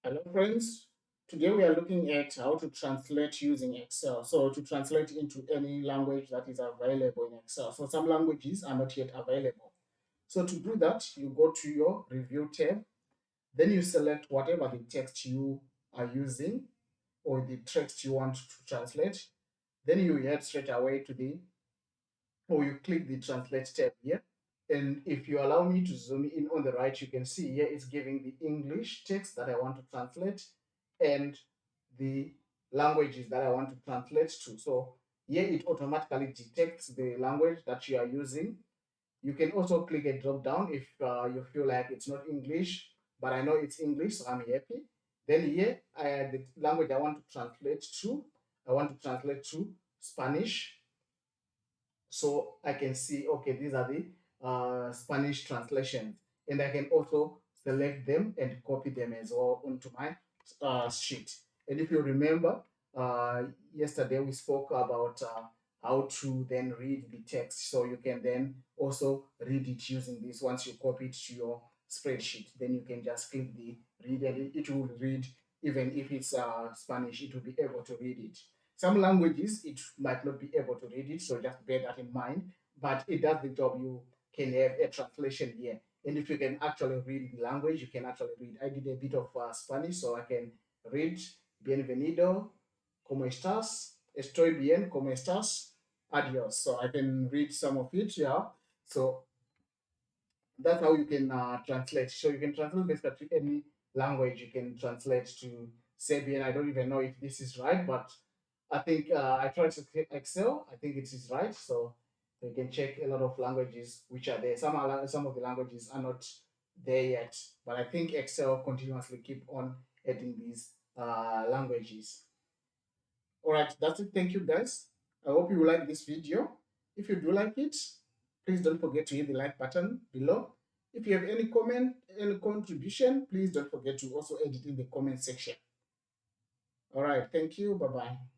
Hello friends, today we are looking at how to translate using Excel. So to translate into any language that is available in Excel. So some languages are not yet available. So to do that, you go to your review tab, then you select whatever the text you are using or the text you want to translate. Then you head straight away to or you click the translate tab here. And if you allow me to zoom in on the right, you can see here it's giving the English text that I want to translate and the languages that I want to translate to. So here it automatically detects the language that you are using. You can also click a drop down if you feel like it's not English, but I know it's English, so I'm happy. Then here, the language I want to translate to, I want to translate to Spanish. So I can see, okay, these are the Spanish translations, and I can also select them and copy them as well onto my sheet. And if you remember, yesterday we spoke about how to then read the text. So you can then also read it using this. Once you copy it to your spreadsheet, then you can just click the read and it will read. Even if it's Spanish, it will be able to read it. Some languages, it might not be able to read it, so just bear that in mind. But it does the job. You can have a translation here. And if you can actually read the language, you can actually read. I did a bit of Spanish, so I can read Bienvenido, ¿cómo estás? Estoy bien, ¿cómo estás? Adios. So I can read some of it, yeah. So that's how you can translate. So you can translate basically any language. You can translate to Serbian. I don't even know if this is right, but I think I tried to click Excel. I think it is right. So you can check a lot of languages which are there. Some of the languages are not there yet, but I think Excel continuously keep on adding these languages. All right, that's it. Thank you, guys. I hope you like this video. If you do like it, please don't forget to hit the like button below. If you have any comment, any contribution, please don't forget to also add it in the comment section. All right, thank you. Bye bye.